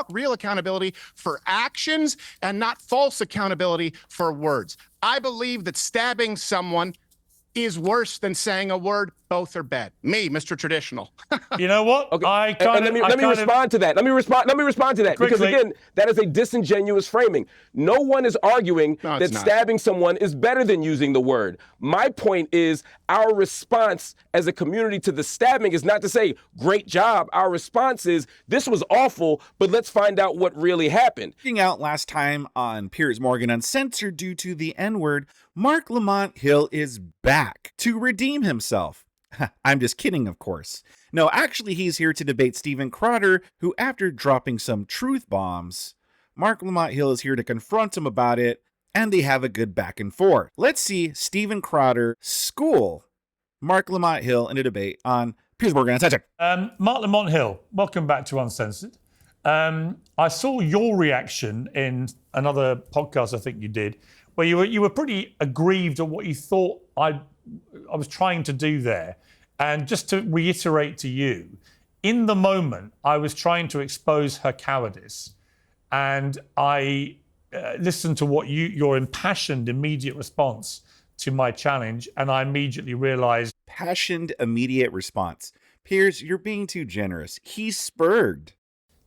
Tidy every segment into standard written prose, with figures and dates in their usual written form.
want real accountability for actions and not false accountability for words. I believe that stabbing someone is worse than saying a word. Both are bad. Me, Mr. Traditional. You know what? Okay. Let me respond to that. Let me respond to that. Quickly. Because again, that is a disingenuous framing. No one is arguing that stabbing someone is better than using the word. My point is our response as a community to the stabbing is not to say, great job. Our response is, this was awful, but let's find out what really happened. Speaking out last time on Piers Morgan Uncensored due to the N-word, Marc Lamont Hill is back to redeem himself. I'm just kidding, of course. No, actually, he's here to debate Steven Crowder, who, after dropping some truth bombs, Marc Lamont Hill is here to confront him about it, and they have a good back and forth. Let's see Steven Crowder school Marc Lamont Hill in a debate on Piers Morgan Uncensored. Marc Lamont Hill, welcome back to Uncensored. I saw your reaction in another podcast I think you did, where you were pretty aggrieved at what you thought I was trying to do there. And just to reiterate to you, in the moment, I was trying to expose her cowardice. And I listened to what your impassioned immediate response to my challenge, and I immediately realized... Passioned immediate response. Piers, you're being too generous. He's spurred.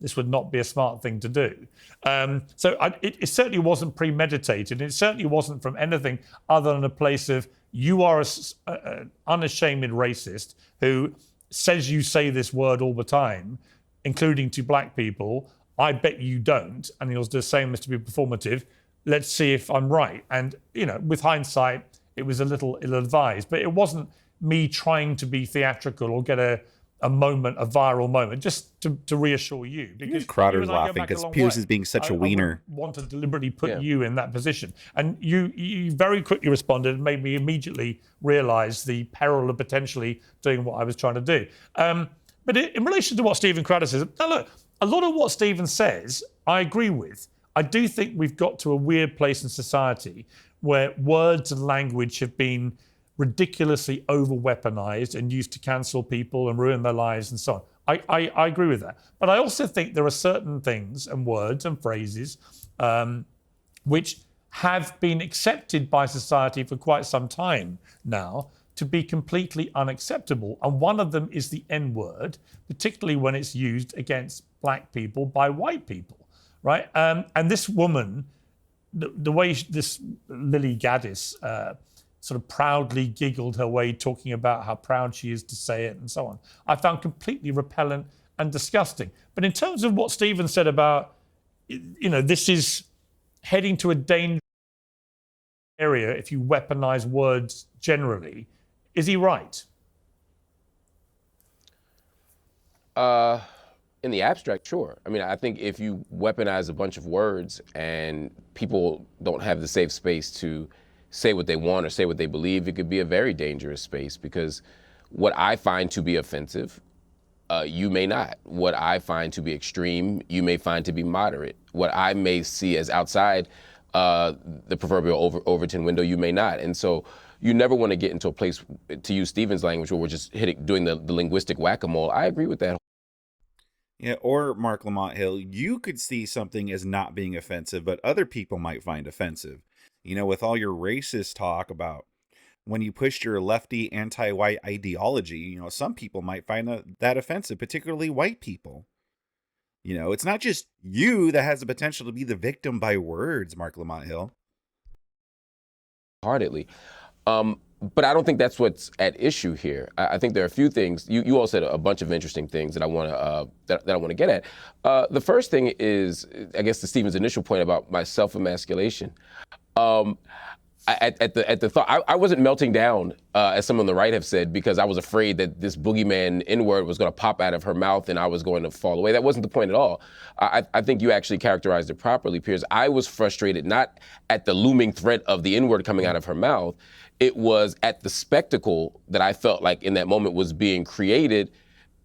This would not be a smart thing to do. It certainly wasn't premeditated. It certainly wasn't from anything other than a place of, you are an unashamed racist who says you say this word all the time, including to black people. I bet you don't. And he'll do the same as to be performative. Let's see if I'm right. And, with hindsight, it was a little ill-advised. But it wasn't me trying to be theatrical or get a viral moment, just to reassure you. Because Crowder's laughing because Piers is being such a wiener. I want to deliberately put you in that position. And you very quickly responded and made me immediately realize the peril of potentially doing what I was trying to do. But in relation to what Steven Crowder says, now look, a lot of what Steven says, I agree with. I do think we've got to a weird place in society where words and language have been ridiculously over-weaponized and used to cancel people and ruin their lives and so on. I agree with that. But I also think there are certain things and words and phrases which have been accepted by society for quite some time now to be completely unacceptable. And one of them is the N-word, particularly when it's used against black people by white people, right? And this woman, the way this Lily Gaddis sort of proudly giggled her way, talking about how proud she is to say it and so on, I found completely repellent and disgusting. But in terms of what Steven said about, this is heading to a dangerous area if you weaponize words generally, is he right? In the abstract, sure. I mean, I think if you weaponize a bunch of words and people don't have the safe space to say what they want or say what they believe, it could be a very dangerous space, because what I find to be offensive, you may not. What I find to be extreme, you may find to be moderate. What I may see as outside the proverbial Overton window, you may not. And so you never want to get into a place, to use Steven's language, where we're just doing the linguistic whack-a-mole. I agree with that. Yeah, or Marc Lamont Hill, you could see something as not being offensive, but other people might find offensive. With all your racist talk about when you pushed your lefty anti-white ideology, some people might find that offensive, particularly white people. It's not just you that has the potential to be the victim by words, Marc Lamont Hill. Heartedly. But I don't think that's what's at issue here. I think there are a few things. You all said a bunch of interesting things that I want to get at. The first thing is, I guess, to Steven's initial point about my self-emasculation. At the thought, I wasn't melting down, as some on the right have said, because I was afraid that this boogeyman N-word was going to pop out of her mouth and I was going to fall away. That wasn't the point at all. I think you actually characterized it properly, Piers. I was frustrated not at the looming threat of the N-word coming out of her mouth. It was at the spectacle that I felt like in that moment was being created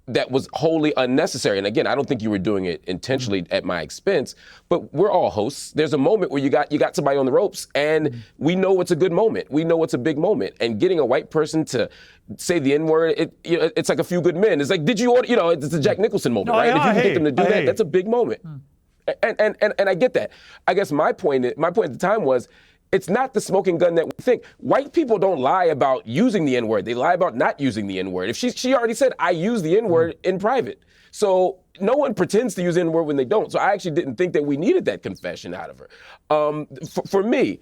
that was wholly unnecessary. And again, I don't think you were doing it intentionally at my expense, but we're all hosts. There's a moment where you got somebody on the ropes, and we know it's a good moment. We know it's a big moment. And getting a white person to say the N-word, it's like A Few Good Men. It's like, did you order, it's the Jack Nicholson moment, right? If you can get them to do that, that's a big moment. And I get that. I guess my point at the time was, it's not the smoking gun that we think. White people don't lie about using the N-word. They lie about not using the N-word. If she already said, I use the N-word in private. So no one pretends to use the N-word when they don't. So I actually didn't think that we needed that confession out of her. For me,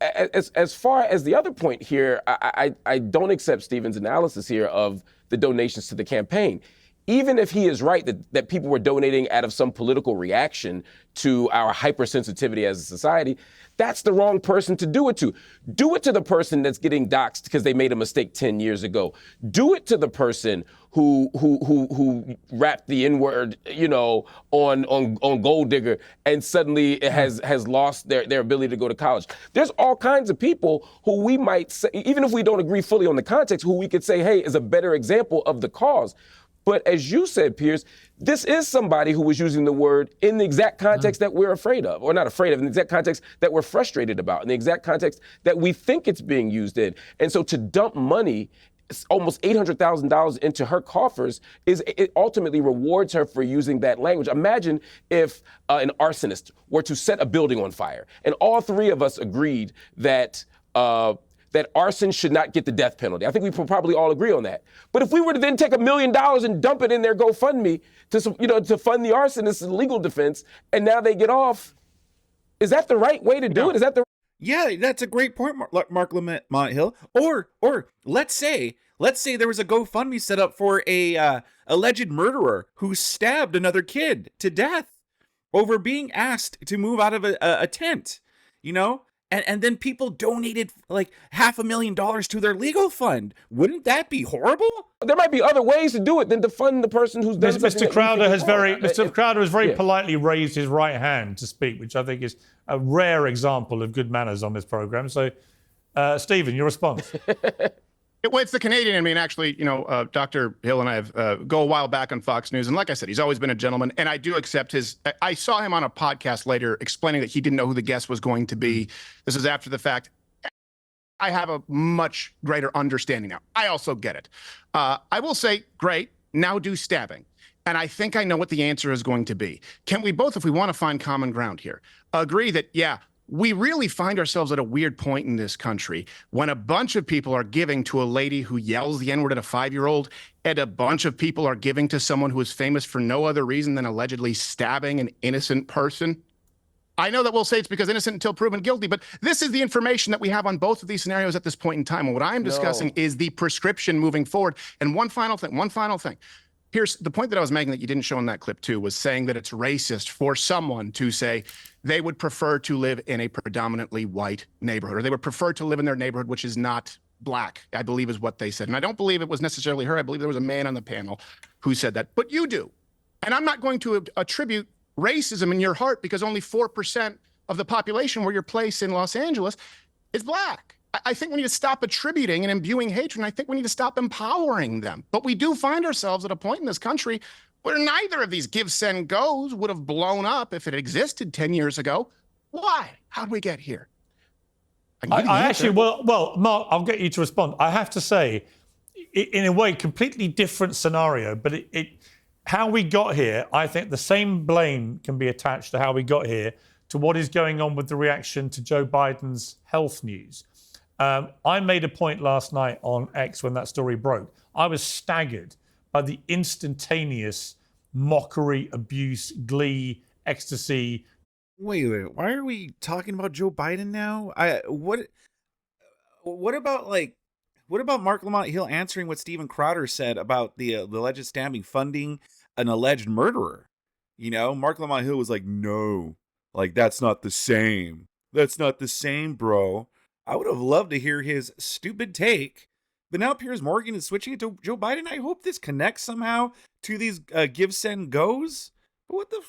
as far as the other point here, I don't accept Stephen's analysis here of the donations to the campaign. Even if he is right that people were donating out of some political reaction to our hypersensitivity as a society, that's the wrong person to do it to. Do it to the person that's getting doxxed because they made a mistake 10 years ago. Do it to the person who rapped the N-word, on Gold Digger, and suddenly it has lost their ability to go to college. There's all kinds of people who we might say, even if we don't agree fully on the context, who we could say, hey, is a better example of the cause. But as you said, Piers, this is somebody who was using the word in the exact context that we're afraid of, or not afraid of, in the exact context that we're frustrated about, in the exact context that we think it's being used in. And so to dump money, almost $800,000 into her coffers, it ultimately rewards her for using that language. Imagine if an arsonist were to set a building on fire, and all three of us agreed that arson should not get the death penalty. I think we probably all agree on that. But if we were to then take $1 million and dump it in their GoFundMe to fund the arsonist's legal defense, and now they get off, is that the right way to do it? Is that the Yeah, that's a great point, Marc Lamont Hill. Or let's say there was a GoFundMe set up for a alleged murderer who stabbed another kid to death over being asked to move out of a tent, And then people donated like $500,000 to their legal fund. Wouldn't that be horrible? There might be other ways to do it than to fund the person who's done Mr. Crowder has very politely raised his right hand to speak, which I think is a rare example of good manners on this program. So, Stephen, your response. Well, it's the Canadian in me, and actually, Dr. Hill and I have go a while back on Fox News, and like I said, he's always been a gentleman, and I do accept his. I saw him on a podcast later explaining that he didn't know who the guest was going to be. This is after the fact. I have a much greater understanding now. I also get it. I will say, great, now do stabbing. And I think I know what the answer is going to be. Can we both, if we want to find common ground here, agree that, yeah, we really find ourselves at a weird point in this country when a bunch of people are giving to a lady who yells the N-word at a 5-year-old, and a bunch of people are giving to someone who is famous for no other reason than allegedly stabbing an innocent person? I know that we'll say it's because innocent until proven guilty, but this is the information that we have on both of these scenarios at this point in time. And what I'm discussing is the prescription moving forward. And one final thing. Here's the point that I was making that you didn't show in that clip too, was saying that it's racist for someone to say they would prefer to live in a predominantly white neighborhood, or they would prefer to live in their neighborhood, which is not black, I believe is what they said. And I don't believe it was necessarily her. I believe there was a man on the panel who said that, but you do. And I'm not going to attribute racism in your heart because only 4% of the population where you're placed in Los Angeles is black. I think we need to stop attributing and imbuing hatred, and I think we need to stop empowering them. But we do find ourselves at a point in this country where neither of these give, send, goes would have blown up if it existed 10 years ago. Why? How did we get here? Well, Mark, I'll get you to respond. I have to say, in a way, completely different scenario, but how we got here, I think the same blame can be attached to how we got here to what is going on with the reaction to Joe Biden's health news. I made a point last night on X when that story broke. I was staggered by the instantaneous mockery, abuse, glee, ecstasy. Wait, why are we talking about Joe Biden now? What about Marc Lamont Hill answering what Steven Crowder said about the alleged stabbing funding an alleged murderer? Marc Lamont Hill was like, no, like that's not the same. That's not the same, bro. I would have loved to hear his stupid take, but now Piers Morgan is switching it to Joe Biden. I hope this connects somehow to these give, send, goes. But what the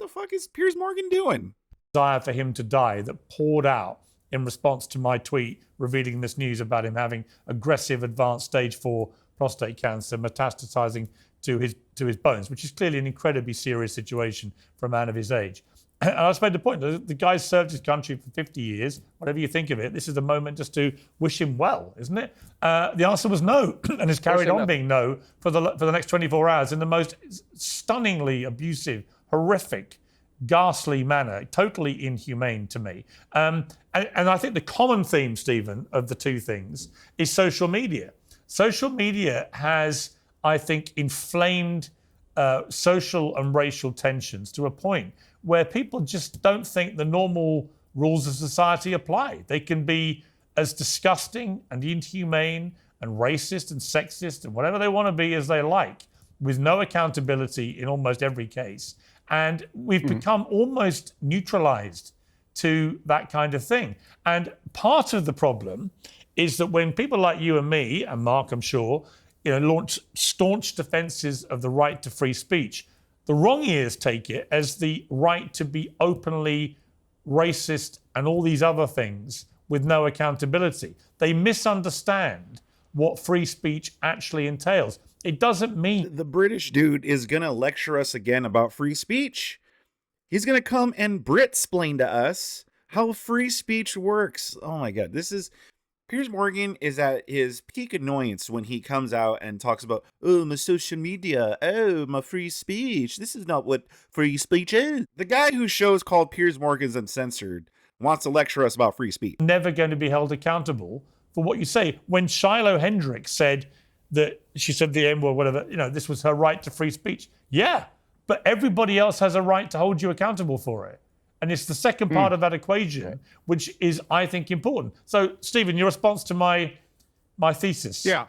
fuck is Piers Morgan doing? Desire for him to die that poured out in response to my tweet revealing this news about him having aggressive advanced stage 4 prostate cancer metastasizing to his bones, which is clearly an incredibly serious situation for a man of his age. And I just made the point, the guy's served his country for 50 years, whatever you think of it, this is the moment just to wish him well, isn't it? The answer was no, and has carried on being no for the next 24 hours in the most stunningly abusive, horrific, ghastly manner, totally inhumane to me. And I think the common theme, Stephen, of the two things is social media. Social media has, I think, inflamed social and racial tensions to a point where people just don't think the normal rules of society apply. They can be as disgusting and inhumane and racist and sexist and whatever they want to be as they like, with no accountability in almost every case. And we've become almost neutralized to that kind of thing. And part of the problem is that when people like you and me, and Mark, I'm sure, launch staunch defenses of the right to free speech, the wrong ears take it as the right to be openly racist and all these other things with no accountability. They misunderstand what free speech actually entails. It doesn't mean... The British dude is going to lecture us again about free speech. He's going to come and Brit-splain to us how free speech works. Oh my God, Piers Morgan is at his peak annoyance when he comes out and talks about, oh, my social media, oh, my free speech. This is not what free speech is. The guy whose show is called Piers Morgan's Uncensored wants to lecture us about free speech. Never going to be held accountable for what you say. When Shiloh Hendricks said that she said the N word, whatever, this was her right to free speech. Yeah, but everybody else has a right to hold you accountable for it. And it's the second part of that equation, which is, I think, important. So, Stephen, your response to my thesis. Yeah.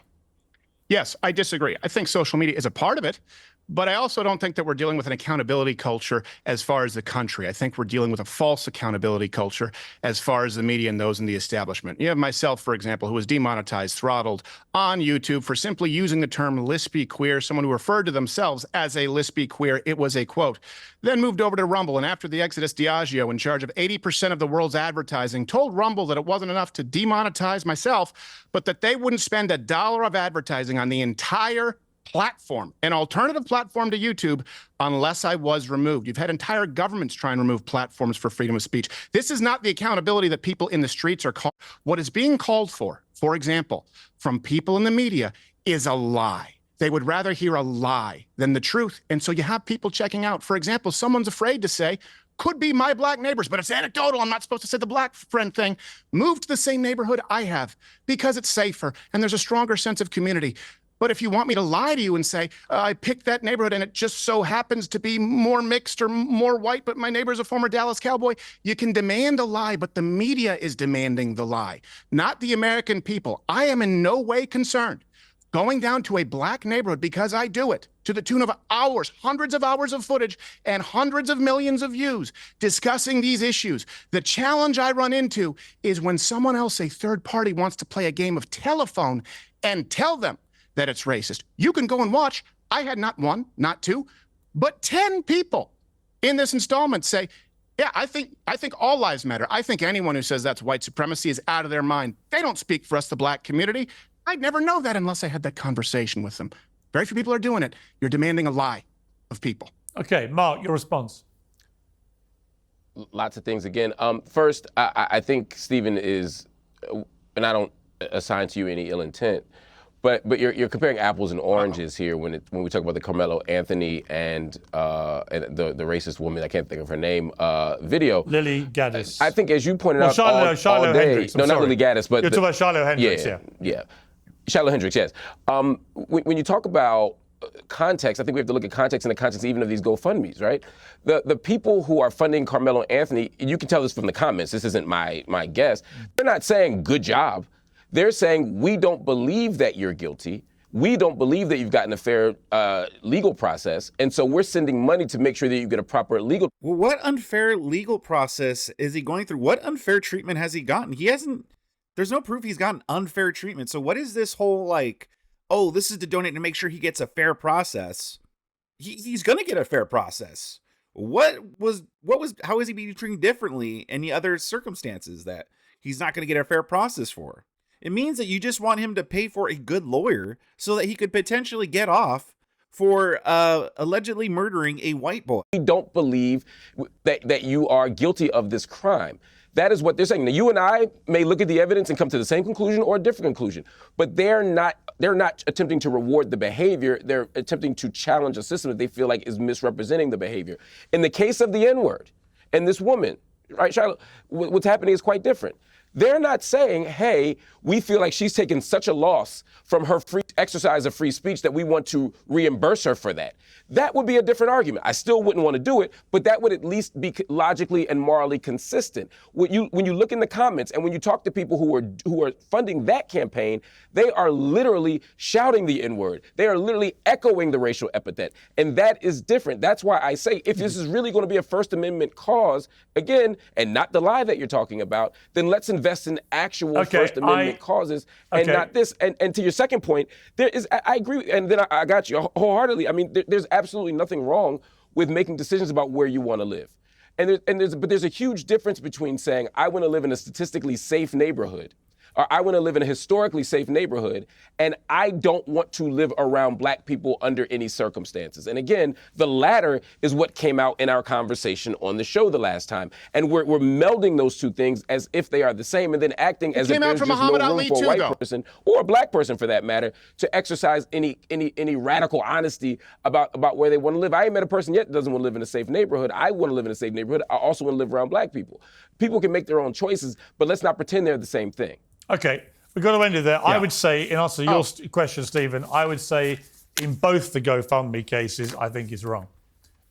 Yes, I disagree. I think social media is a part of it, but I also don't think that we're dealing with an accountability culture as far as the country. I think we're dealing with a false accountability culture as far as the media and those in the establishment. You have myself, for example, who was demonetized, throttled on YouTube for simply using the term lesbian queer, someone who referred to themselves as a lesbian queer. It was a quote. Then moved over to Rumble, and after the exodus, Diageo, in charge of 80% of the world's advertising, told Rumble that it wasn't enough to demonetize myself, but that they wouldn't spend $1 of advertising on the entire platform, an alternative platform to YouTube, unless I was removed. You've had entire governments try and remove platforms for freedom of speech. This is not the accountability that people in the streets are called. What is being called for example, from people in the media is a lie. They would rather hear a lie than the truth. And so you have people checking out. For example, someone's afraid to say, could be my black neighbors, but it's anecdotal. I'm not supposed to say the black friend thing. Move to the same neighborhood I have because it's safer and there's a stronger sense of community. But if you want me to lie to you and say, I picked that neighborhood and it just so happens to be more mixed or more white, but my neighbor's a former Dallas Cowboy, you can demand a lie, but the media is demanding the lie, not the American people. I am in no way concerned going down to a black neighborhood because I do it to the tune of hours, hundreds of hours of footage and hundreds of millions of views discussing these issues. The challenge I run into is when someone else, a third party, wants to play a game of telephone and tell them that it's racist. You can go and watch. I had not one, not two, but 10 people in this installment say, yeah, I think all lives matter. I think anyone who says that's white supremacy is out of their mind. They don't speak for us, the black community. I'd never know that unless I had that conversation with them. Very few people are doing it. You're demanding a lie of people. Okay, Mark, your response. Lots of things. Again, first, I think Stephen is, and I don't assign to you any ill intent, but you're comparing apples and oranges here when we talk about the Carmelo Anthony and the racist woman, I can't think of her name, video. Lily Gaddis. I think, as you pointed out, Shiloh all day, Hendricks. not Lily Gaddis, but you're talking about Shiloh Hendricks. Yeah. Shiloh Hendricks, yes. When you talk about context, I think we have to look at context and the context even of these GoFundMes, right? The people who are funding Carmelo Anthony, you can tell this from the comments, this isn't my guess, they're not saying good job. They're saying, we don't believe that you're guilty. We don't believe that you've gotten a fair legal process. And so we're sending money to make sure that you get a proper legal. Well, what unfair legal process is he going through? What unfair treatment has he gotten? There's no proof he's gotten unfair treatment. So what is this whole this is to donate to make sure he gets a fair process? He's going to get a fair process. How is he being treated differently in the other circumstances that he's not going to get a fair process for? It means that you just want him to pay for a good lawyer so that he could potentially get off for allegedly murdering a white boy. We don't believe that you are guilty of this crime. That is what they're saying. Now, you and I may look at the evidence and come to the same conclusion or a different conclusion, but they're not attempting to reward the behavior. They're attempting to challenge a system that they feel like is misrepresenting the behavior. In the case of the N-word and this woman, right, Shiloh, what's happening is quite different. They're not saying, hey, we feel like she's taken such a loss from her free exercise of free speech that we want to reimburse her for that. That would be a different argument. I still wouldn't want to do it, but that would at least be logically and morally consistent. When you look in the comments and when you talk to people who are funding that campaign, they are literally shouting the N-word. They are literally echoing the racial epithet. And that is different. That's why I say if this is really going to be a First Amendment cause, again, and not the lie that you're talking about, then let's invest in actual First Amendment causes and not this. And to your second point, I agree, and then I got you wholeheartedly. I mean, there's absolutely nothing wrong with making decisions about where you want to live. But there's a huge difference between saying, I want to live in a statistically safe neighborhood, or I want to live in a historically safe neighborhood, and I don't want to live around black people under any circumstances. And again, the latter is what came out in our conversation on the show the last time. And we're melding those two things as if they are the same, and then acting as if there's just no room for a white person, or a black person for that matter, to exercise any radical honesty about where they want to live. I ain't met a person yet that doesn't want to live in a safe neighborhood. I want to live in a safe neighborhood. I also want to live around black people. People can make their own choices, but let's not pretend they're the same thing. Okay, we've got to end it there. Yeah. I would say, in answer to your question, Stephen, I would say in both the GoFundMe cases, I think it's wrong.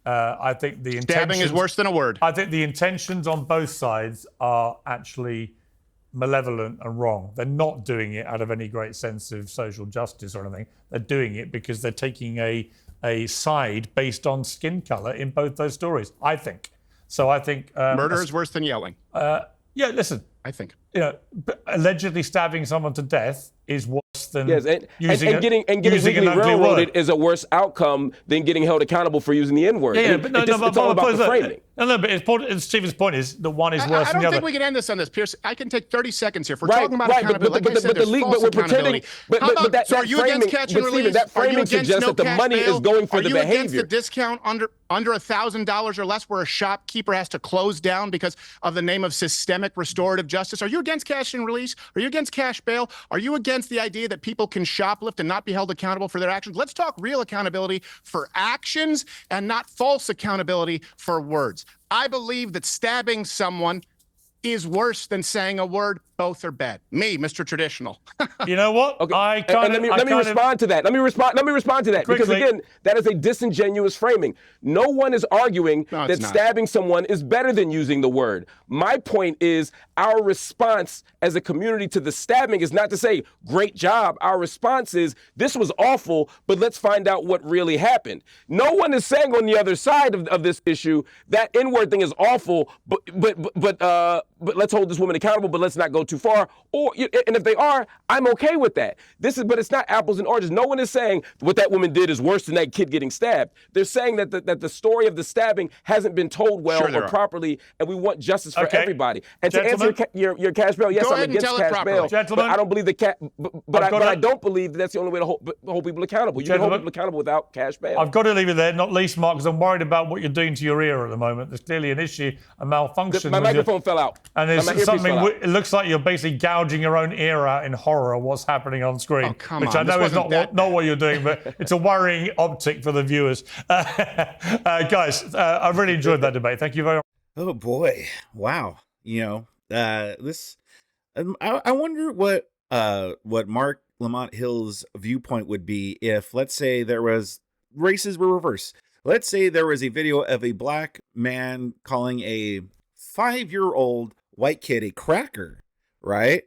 I think the stabbing is worse than a word. I think the intentions on both sides are actually malevolent and wrong. They're not doing it out of any great sense of social justice or anything. They're doing it because they're taking a side based on skin color in both those stories, I think. So I think... murder is worse than yelling. Yeah, listen. I think. Allegedly stabbing someone to death is worse than getting legally railroaded is a worse outcome than getting held accountable for using the N-word. It's all about the framing. But Stephen's point is that one is worse than the other. I don't think we can end this on this, Pierce. I can take 30 seconds here. If we're talking about accountability, like I said, there's false accountability. So are you against catch and release? That framing suggests that the money is going for the behavior. Are you against the discount under $1,000 or less where a shopkeeper has to close down because of the name of systemic restorative justice? Are you against cash and release? Are you against cash bail? Are you against the idea that people can shoplift and not be held accountable for their actions? Let's talk real accountability for actions and not false accountability for words. I believe that stabbing someone is worse than saying a word. Both are bad. Me, Mr. Traditional. You know what? Okay. Let me respond to that. Let me respond to that. Quickly. Because again, that is a disingenuous framing. No one is arguing that stabbing someone is better than using the word. My point is our response as a community to the stabbing is not to say, great job. Our response is, this was awful, but let's find out what really happened. No one is saying on the other side of this issue that N-word thing is awful, but let's hold this woman accountable, but let's not go too far. And if they are, I'm okay with that. But it's not apples and oranges. No one is saying what that woman did is worse than that kid getting stabbed. They're saying that the story of the stabbing hasn't been told well or properly, and we want justice for everybody. And to answer your cash bail, yes, I'm against cash bail. But I don't believe I don't believe that's the only way to hold people accountable. You can hold people accountable without cash bail. I've got to leave it there, not least, Mark, because I'm worried about what you're doing to your ear at the moment. There's clearly an issue, a malfunction. My microphone fell out. And there's something, it looks like you're basically gouging your own ear out in horror of what's happening on screen. Which I know is not what you're doing, but it's a worrying optic for the viewers. Guys, I've really enjoyed that debate. Thank you very much. Oh boy. Wow. This, I wonder what Marc Lamont Hill's viewpoint would be if, let's say, races were reversed. Let's say there was a video of a black man calling a 5-year-old white kid a cracker, right?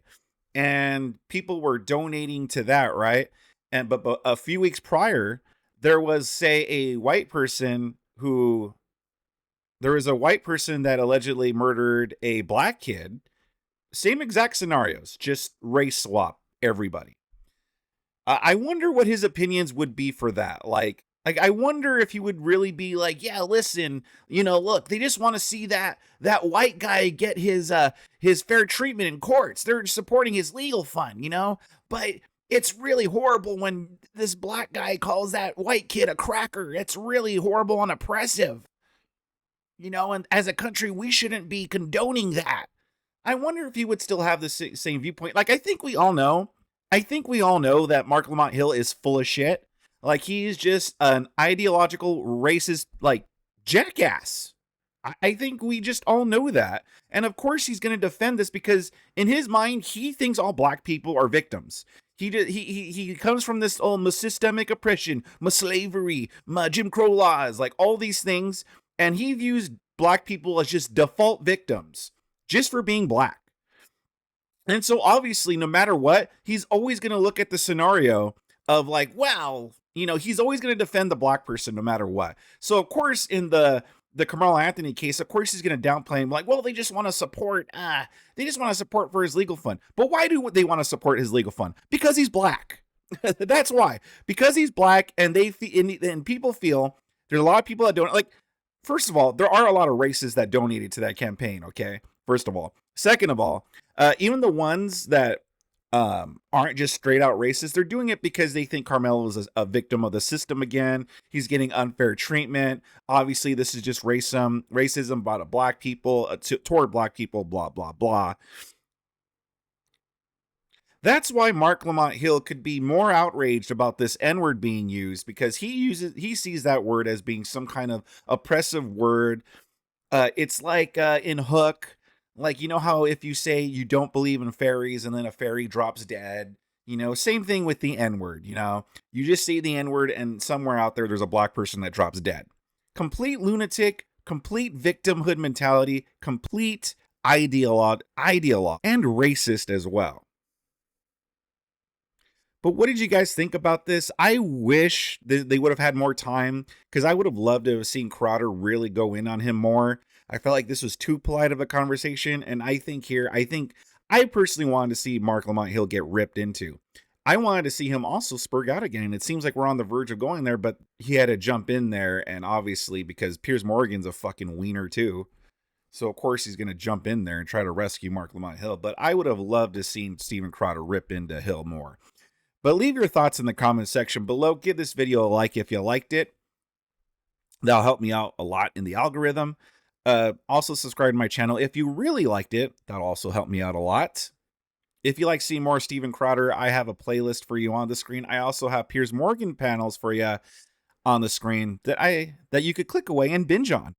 And people were donating to that, right? But a few weeks prior, there was, say, a white person that allegedly murdered a black kid. Same exact scenarios, just race swap everybody. I wonder what his opinions would be for that. Like I wonder if he would really be like, yeah, listen, look, they just want to see that white guy get his fair treatment in courts. They're supporting his legal fund, but it's really horrible when this black guy calls that white kid a cracker. It's really horrible and oppressive, and as a country, we shouldn't be condoning that. I wonder if he would still have the same viewpoint. Like, I think we all know that Marc Lamont Hill is full of shit. Like, he's just an ideological, racist, like, jackass. I think we just all know that. And of course he's going to defend this because in his mind, he thinks all black people are victims. He comes from this systemic oppression, slavery, Jim Crow laws, like all these things. And he views black people as just default victims just for being black. And so obviously, no matter what, he's always going to look at the scenario of like, well, you know, he's always going to defend the black person no matter what. So of course, in the Carmelo Anthony case, of course, he's going to downplay him like, well, they just want to support, for his legal fund. But why do they want to support his legal fund? Because he's black. That's why. Because he's black, and and people feel there's a lot of people that don't like. First of all, there are a lot of racists that donated to that campaign. Okay, first of all. Second of all, even the ones that aren't just straight out racist, they're doing it because they think Carmelo is a victim of the system again. He's getting unfair treatment. Obviously, this is just racism about black people, toward black people, blah, blah, blah. That's why Marc Lamont Hill could be more outraged about this N-word being used, because he sees that word as being some kind of oppressive word. It's like in Hook, like, you know how if you say you don't believe in fairies and then a fairy drops dead, you know, same thing with the N-word, you know, you just say the N-word and somewhere out there's a black person that drops dead. Complete lunatic, complete victimhood mentality, complete ideologue, and racist as well. But what did you guys think about this? I wish they would have had more time, because I would have loved to have seen Crowder really go in on him more. I felt like this was too polite of a conversation, and I personally wanted to see Marc Lamont Hill get ripped into. I wanted to see him also spurg out again. It seems like we're on the verge of going there, but he had to jump in there, and obviously because Piers Morgan's a fucking wiener too. So of course he's going to jump in there and try to rescue Marc Lamont Hill, but I would have loved to have seen Steven Crowder rip into Hill more. But leave your thoughts in the comment section below. Give this video a like if you liked it. That'll help me out a lot in the algorithm. Also subscribe to my channel if you really liked it. That'll also help me out a lot. If you like seeing more Steven Crowder, I have a playlist for you on the screen. I also have Piers Morgan panels for you on the screen that you could click away and binge on.